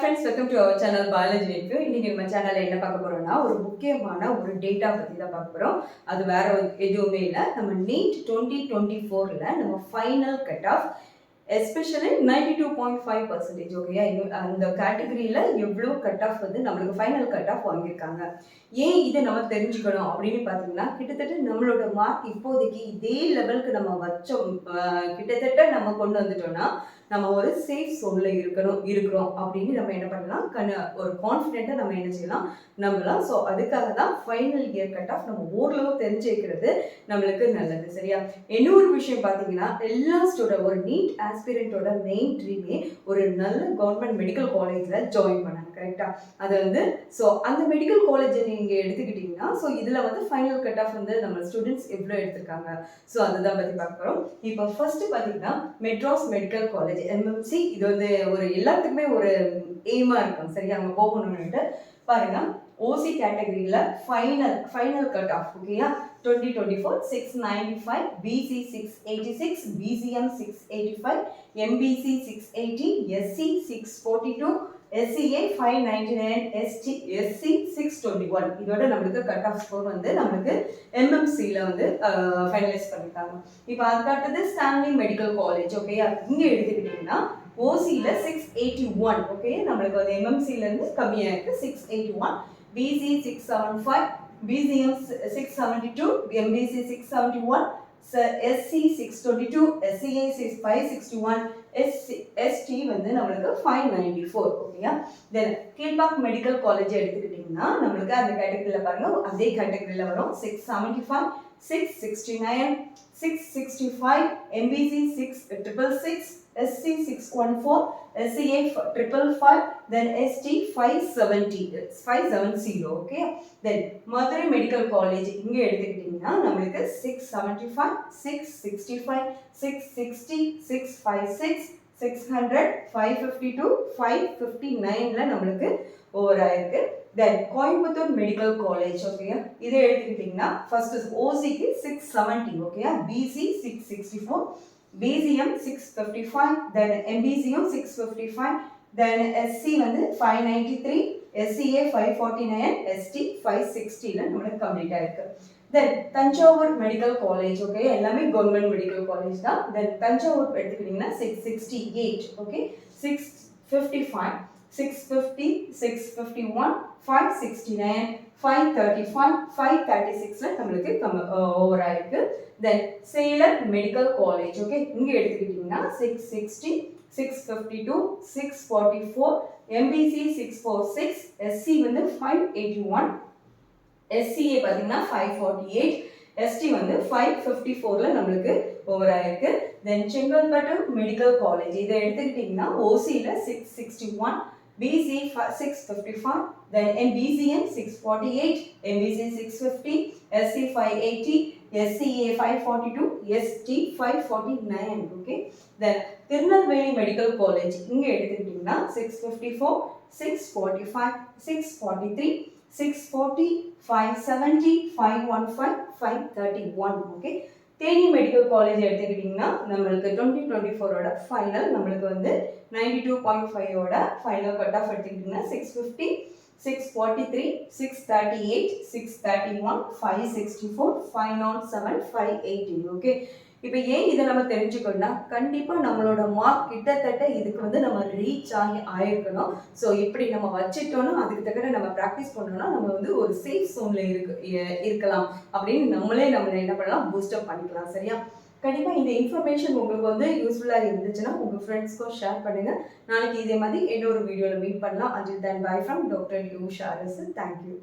friends, welcome to our channel Biology Review. இன்னைக்கு நம்ம சேனல்ல என்ன பார்க்க போறோம்னா ஒரு முக்கியமான ஒரு டேட்டா பத்தி தான் பார்க்க போறோம். அது வேற எதுவுமே இல்ல. நம்ம NEET 2024ல நம்ம ஃபைனல் கட் ஆஃப் எஸ்பெஷலி 92.5% ஓகேயா, அந்த கேட்டகரியில எவ்வளோ கட் ஆஃப் வந்து நம்மளுக்கு ஃபைனல் கட் ஆஃப் வாங்கியிருக்காங்க. ஏன் இதை நம்ம தெரிஞ்சுக்கணும் அப்படின்னு பார்த்தீங்கன்னா, கிட்டத்தட்ட நம்மளோட மார்க் இப்போதைக்கு இதே லெவலுக்கு நம்ம வச்சோம், கிட்டத்தட்ட நம்ம கொண்டு வந்துட்டோம்னா நம்ம ஒரு சேஃப் சோன்ல இருக்கிறோம் அப்படின்னு நம்ம என்ன பண்ணலாம், ஒரு கான்ஃபிடென்ட்டா நம்ம என்ன செய்யலாம் நம்பலாம். ஸோ அதுக்காக தான் ஃபைனல் இயர் கட் ஆஃப் நம்ம ஓரளவு தெரிஞ்சு வைக்கிறது நம்மளுக்கு நல்லது. சரியா? இன்னொரு விஷயம் பார்த்தீங்கன்னா, எல்லா ஒரு நீட் ஆஸ்பிரண்டோட மெயின் ட்ரீமே ஒரு நல்ல கவர்மெண்ட் மெடிக்கல் காலேஜில் ஜாயின் பண்ணாங்க. கரெக்டா? அது வந்து ஸோ அந்த மெடிக்கல் காலேஜை நீங்கள் எடுத்துக்கிட்டிங்கன்னா, ஸோ இதில் வந்து ஃபைனல் கட் ஆஃப் வந்து நம்ம ஸ்டூடெண்ட்ஸ் எவ்வளோ எடுத்திருக்காங்க, ஸோ அதுதான் பற்றி பார்க்க போகிறோம். இப்போ ஃபர்ஸ்ட் பார்த்தீங்கன்னா மெட்ராஸ் மெடிக்கல் காலேஜ் MMC, இது வந்து ஒரு எல்லாத்துக்குமே ஒரு எய்மா இருக்கும். சரியா? அங்கே போகணும்னுட்டு பாருங்க. ஓசி கேட்டகரியில ஃபைனல் கட் ஆஃப் ஓகேயா, 2024 695, BC 686, BCM 685, MBC 680, SC 642, SCA 599, SC 621. இதோட நம்மளுக்கு கட் ஆஃப் ஸ்கோர் வந்து நம்மளுக்கு MMCல வந்து ஃபைனலைஸ் பண்ணிட்டாங்க. இப்போ அதுக்கடுத்தது ஸ்டான்லி மெடிக்கல் காலேஜ் ஓகேயா, இங்க எடுத்துக்கிட்டீங்கன்னா ஓசியில் 681 ஓகே, நம்மளுக்கு வந்து MMCல இருந்து கம்மியாக இருக்கு 681, BC 675, BCM 672, MBC 671, SC 622, SCA 561, ST வந்து நம்மளுக்கு 594 ஓகேயா. தென் கீழ்பாக் மெடிக்கல் காலேஜ் எடுத்துக்கிட்டிங்கன்னா நம்மளுக்கு அந்த கேட்டகரியில் பாருங்க, அதே கேட்டகரியில் வரும் 675, 669, 665, MBC 666, SC 614, SCA 555, then ST 570 okay. Then Madurai Medical College இங்க எடுத்துக்கிட்டீங்கன்னா நம்மளுக்கு 675, 665, 660, 656, 600, 552, 559ல நம்மளுக்கு ஓவர் ஆயிருக்கு. Then கோயம்புத்தூர் மெடிக்கல் காலேஜ் ஓகேயா, இதை எடுத்துக்கிட்டீங்கன்னா ஃபர்ஸ்ட் ஓசிக்கு 670 ஓகேயா, BC 664, BCM 655, then MBCM 655, then SC வந்து 593, SCA 549, ST 560ல நம்மளுக்கு கம்ப்ளீட் ஆயிருக்கு. தென் தஞ்சாவூர் மெடிக்கல் காலேஜ் ஓகே, எல்லாமே கவர்மெண்ட் மெடிக்கல் காலேஜ் தான். தென் தஞ்சாவூர் எடுத்துக்கிட்டிங்கன்னா 668 ஓகே, 655, 650, 651, 569, 535, 536ல நம்மளுக்கு ஓவர் ஆயிருக்கு. தென் சேலம் மெடிக்கல் காலேஜ் ஓகே, இங்க எடுத்துக்கிட்டீங்கன்னா 660, 652, 644, MBC 646, SC வந்து 581, SCA பார்த்தீங்கன்னா 548, ST வந்து 554ல நம்மளுக்கு ஓவர் ஆயிருக்கு. தென் செங்கல்பட்டு மெடிக்கல் காலேஜ் இதை எடுத்துக்கிட்டிங்கன்னா ஓசியில் 661, BC 655, then BCM 648, MBC 650, SC 580, SCA 542, ST 549 okay. Then Tirunelveli medical college இங்க எடுத்துக்கிட்டீங்கன்னா 654, 645, 643, 640, 570, 515, 531 okay. தேனி மெடிக்கல் காலேஜ் எடுத்துக்கிட்டிங்கன்னா நம்மளுக்கு 2024ஓட ஃபைனல் நம்மளுக்கு வந்து 92.5ஓட ஃபைனல் கட் ஆஃப் எடுத்துக்கிட்டிங்கன்னா 650, 643, 638, 631, 564, 507, 580 ஓகே. இப்போ ஏன் இதை நம்ம தெரிஞ்சுக்கணும்னா, கண்டிப்பாக நம்மளோட மார்க் கிட்டத்தட்ட இதுக்கு வந்து நம்ம ரீச் ஆயிருக்கணும். ஸோ இப்படி நம்ம வச்சுட்டோம்னா அதுக்கு தக்கன நம்ம ப்ராக்டிஸ் பண்ணோம்னா நம்ம வந்து ஒரு சேஃப் சோனில் இருக்கலாம் அப்படின்னு நம்மளை என்ன பண்ணலாம், பூஸ்டப் பண்ணிக்கலாம். சரியா? கண்டிப்பாக இந்த இன்ஃபர்மேஷன் உங்களுக்கு வந்து யூஸ்ஃபுல்லாக இருந்துச்சுன்னா உங்கள் ஃப்ரெண்ட்ஸ்க்கும் ஷேர் பண்ணுங்கள். நாளைக்கு இதே மாதிரி இன்னொரு வீடியோவில் மீட் பண்ணலாம். Until then, bye from Dr. Usha Arasu. Thank you.